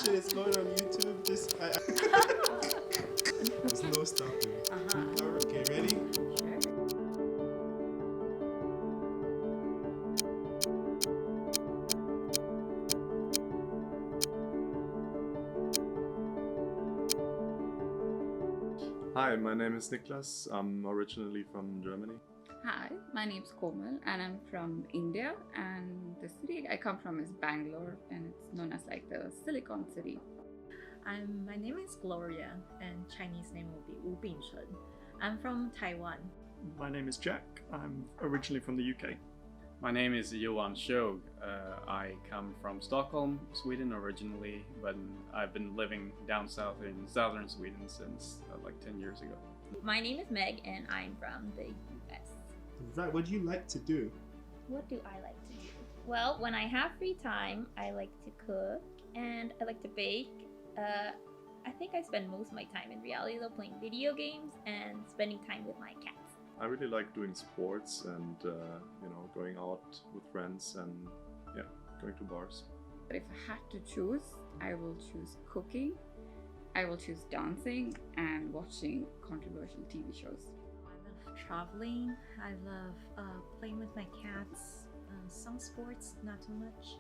Shit, it's going on YouTube. There's no stopping. Okay, ready? Hi, my name is Niklas. I'm originally from Germany. Hi, my name's Komal and I'm from India, and the city I come from is Bangalore, and it's known as like the Silicon City. My name is Gloria, and Chinese name will be Wu Bingchen. I'm from Taiwan. My name is Jack. I'm originally from the UK. My name is Johan Sjög. I come from Stockholm, Sweden originally, but I've been living down south in southern Sweden since like 10 years ago. My name is Meg, and I'm from the US. Right, what do you like to do? What do I like to do? Well, when I have free time, I like to cook and I like to bake. I think I spend most of my time in reality though playing video games and spending time with my cats. I really like doing sports and going out with friends and going to bars. But if I had to choose, I will choose cooking, I will choose dancing, and watching controversial TV shows. I love traveling. I love playing with my cats. Some sports, not too much.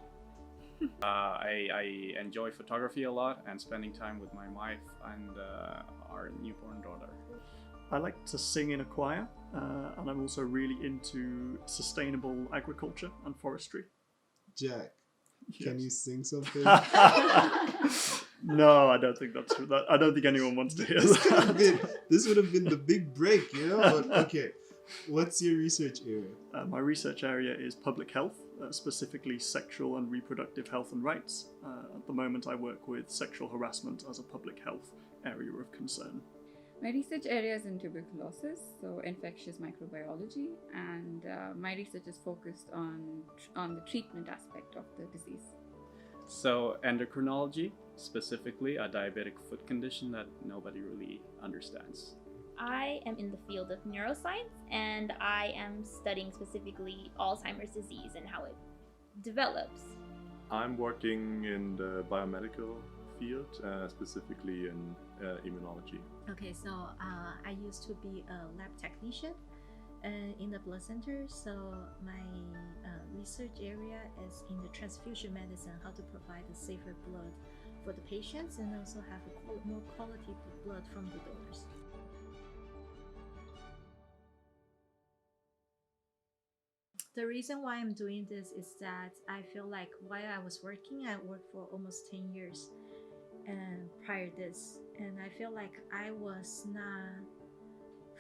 I enjoy photography a lot and spending time with my wife and our newborn daughter. I like to sing in a choir, and I'm also really into sustainable agriculture and forestry. Jack, can you sing something? No, I don't think that's true. I don't think anyone wants to hear that. This would have been the big break, you know? But okay, what's your research area? My research area is public health, specifically sexual and reproductive health and rights. At the moment, I work with sexual harassment as a public health area of concern. My research area is in tuberculosis, so infectious microbiology, and my research is focused on the treatment aspect of the disease. So endocrinology, specifically a diabetic foot condition that nobody really understands. I am in the field of neuroscience, and I am studying specifically Alzheimer's disease and how it develops. I'm working in the biomedical field, specifically in immunology. Okay, so I used to be a lab technician in the blood center. So my research area is in the transfusion medicine, how to provide a safer blood for the patients and also have more quality blood from the donors. The reason why I'm doing this is that I feel like while I was working, I worked for almost 10 years and prior to this, and I feel like I was not,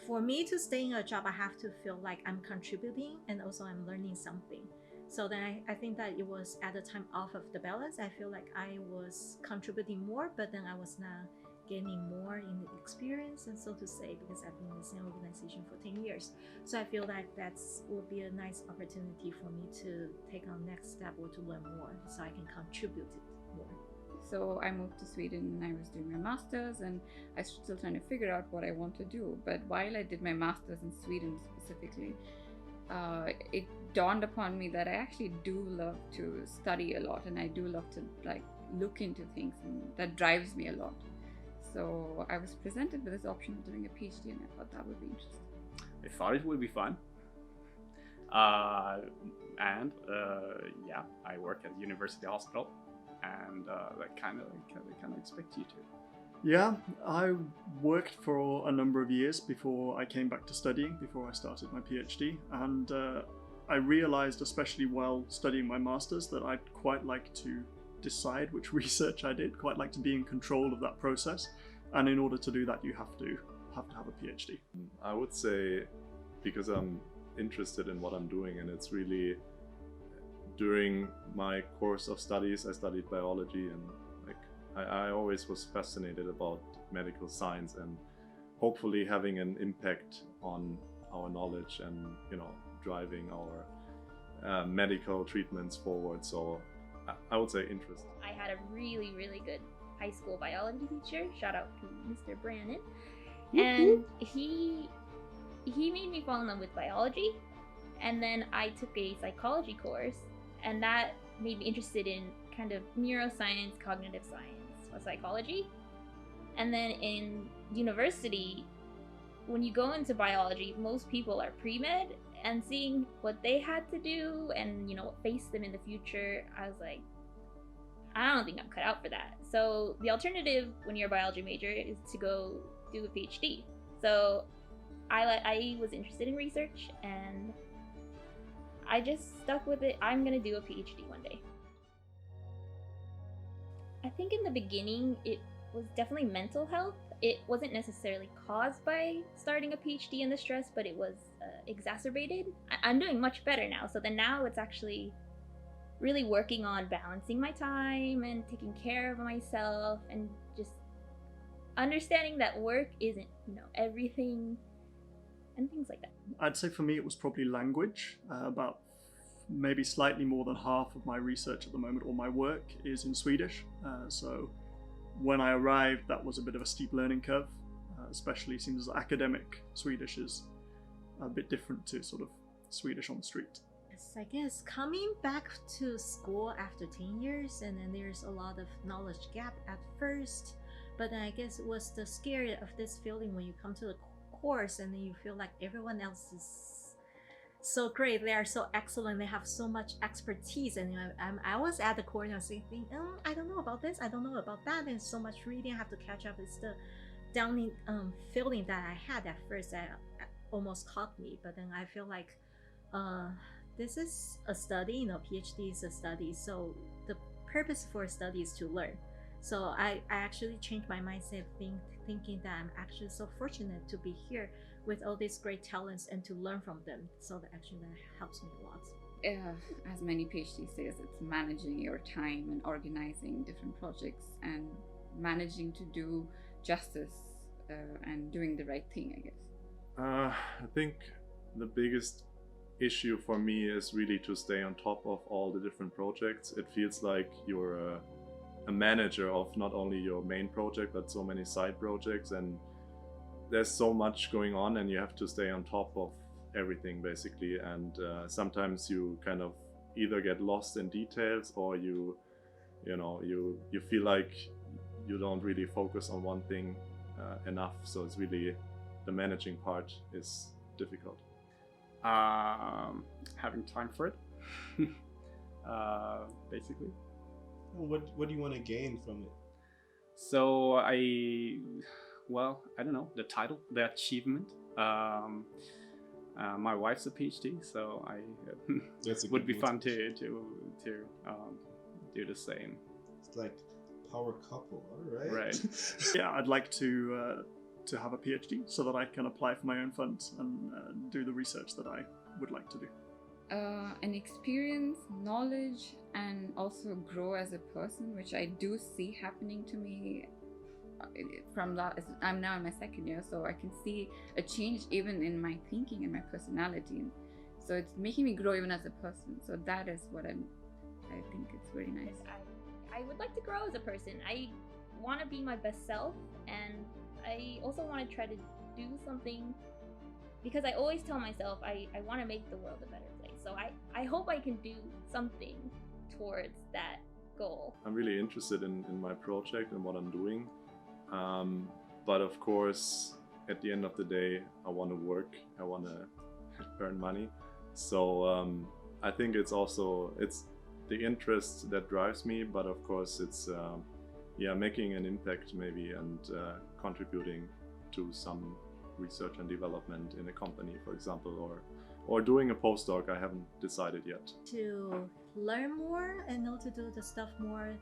for me to stay in a job, I have to feel like I'm contributing and also I'm learning something. So then I think that it was at the time off of the balance. I feel like I was contributing more, but then I was not gaining more in the experience, and so to say, because I've been in the same organization for 10 years. So I feel like that would be a nice opportunity for me to take on next step or to learn more so I can contribute it more. So I moved to Sweden and I was doing my master's, and I was still trying to figure out what I want to do. But while I did my master's in Sweden specifically, it dawned upon me that I actually do love to study a lot, and I do love to look into things, and that drives me a lot. So I was presented with this option of doing a PhD, and I thought that would be interesting. I thought it would be fun. I work at University Hospital, and they kind of expect you to. Yeah, I worked for a number of years before I came back to studying, before I started my PhD, and I realized, especially while studying my master's, that I'd quite like to decide which research I did, quite like to be in control of that process, and in order to do that you have to have a PhD. I would say because I'm interested in what I'm doing, and it's really during my course of studies I studied biology, and I always was fascinated about medical science and hopefully having an impact on our knowledge and driving our medical treatments forward. So I would say interest. I had a really, really good high school biology teacher. Shout out to Mr. Brannon. And he made me fall in love with biology. And then I took a psychology course, and that made me interested in kind of neuroscience, cognitive science. for psychology. And then in university, when you go into biology, most people are pre-med, and seeing what they had to do and, you know, what faced them in the future, I was like, I don't think I'm cut out for that. So the alternative when you're a biology major is to go do a PhD. So I was interested in research, and I just stuck with it. I'm gonna do a PhD one day. I think in the beginning it was definitely mental health. It wasn't necessarily caused by starting a PhD and the stress, but it was exacerbated. I'm doing much better now. So then now it's actually really working on balancing my time and taking care of myself, and just understanding that work isn't, you know, everything, and things like that. I'd say for me it was probably language. About maybe slightly more than half of my research at the moment, or my work, is in Swedish. So when I arrived, that was a bit of a steep learning curve, especially since academic Swedish is a bit different to sort of Swedish on the street. Yes, I guess coming back to school after 10 years, and then there's a lot of knowledge gap at first, but then I guess it was the scary of this feeling when you come to the course and then you feel like everyone else is so great, they are so excellent, they have so much expertise, and I was at the course and I was thinking, I don't know about this, I don't know about that, and so much reading I have to catch up. It's the downing feeling that I had at first that almost caught me, but then I feel like this is a study, you know, PhD is a study, so the purpose for a study is to learn. So I actually changed my mindset, thinking that I'm actually so fortunate to be here with all these great talents and to learn from them. So that actually that helps me a lot. As many PhD says, it's managing your time and organizing different projects and managing to do justice and doing the right thing, I guess. I think the biggest issue for me is really to stay on top of all the different projects. It feels like you're a manager of not only your main project but so many side projects, and there's so much going on and you have to stay on top of everything basically, and sometimes you kind of either get lost in details or you feel like you don't really focus on one thing enough. So it's really, the managing part is difficult. Having time for it, basically. What do you want to gain from it? So I don't know, the title, the achievement. My wife's a PhD, so would be fun to do the same. It's like power couple, all right? Right. Yeah, I'd like to have a PhD so that I can apply for my own funds and do the research that I would like to do. An experience, knowledge, and also grow as a person, which I do see happening to me from that. I'm now in my second year, so I can see a change even in my thinking and my personality. So it's making me grow even as a person. So that is what I think it's very nice. I would like to grow as a person. I want to be my best self, and I also want to try to do something, because I always tell myself I want to make the world a better place. So I hope I can do something towards that goal. I'm really interested in my project and what I'm doing. But of course, at the end of the day, I want to work, I want to earn money. So I think it's the interest that drives me, but of course it's making an impact maybe, and contributing to some research and development in a company, for example, or doing a postdoc. I haven't decided yet. To learn more and know to do the stuff more,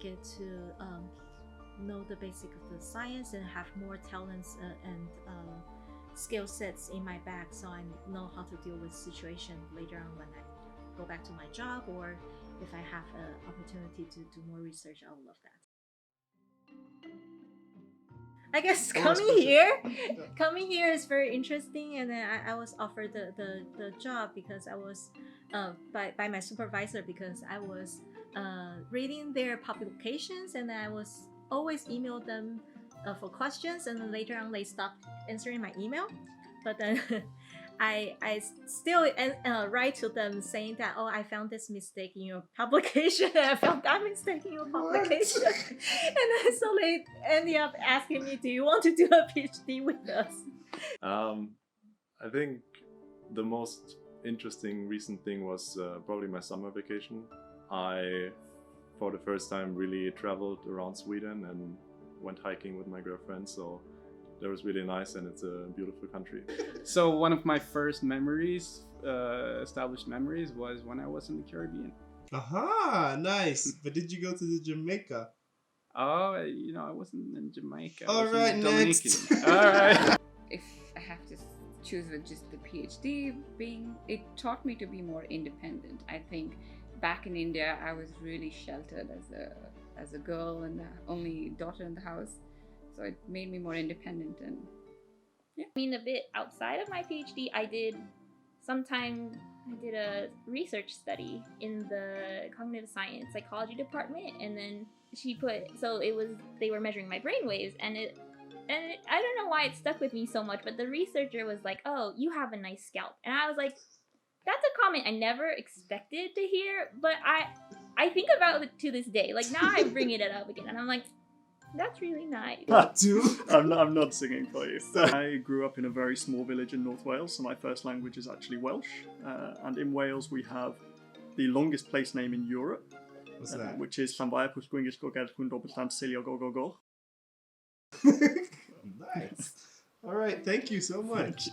get to know the basic of the science and have more talents and skill sets in my bag, so I know how to deal with situation later on when I go back to my job, or if I have an opportunity to do more research. I would love that. I guess coming here is very interesting, and then I was offered the job because I was by my supervisor, because I was reading their publications, and I was always email them for questions, and then later on they stopped answering my email. But then I still write to them saying that, oh, I found this mistake in your publication, and I found that mistake in your publication. And then so they ended up asking me, do you want to do a PhD with us? I think the most interesting recent thing was probably my summer vacation. I, for the first time, really traveled around Sweden and went hiking with my girlfriend, so that was really nice, and it's a beautiful country. So one of my first memories, established memories, was when I was in the Caribbean. Aha, nice. But did you go to the Jamaica? Oh, you know, I wasn't in Jamaica. I All was in right, Dominican. next. All right. If I have to choose with just the PhD it taught me to be more independent. I think back in India, I was really sheltered as a girl and the only daughter in the house. So it made me more independent and yeah. I mean, a bit outside of my PhD, I did a research study in the cognitive science psychology department, and then they were measuring my brain waves, and I don't know why it stuck with me so much, but the researcher was like, oh, you have a nice scalp. And I was like, that's a comment I never expected to hear, but I think about it to this day. Like, now I'm bringing it up again, and I'm like, that's really nice. I'm not singing for you. I grew up in a very small village in North Wales, so my first language is actually Welsh. And in Wales we have the longest place name in Europe, What's that? which is Llanfair Pwllgwyngyllgogeddyn Seilio Go. Nice. All right, thank you so much.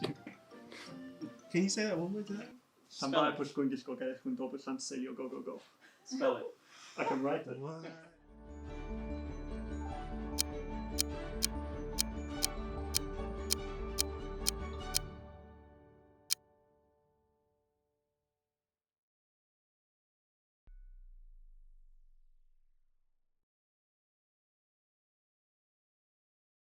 Can you say that one more time? Llanfair Pwllgwyngyllgogeddyn Seilio Go. Spell it. I can write it. What?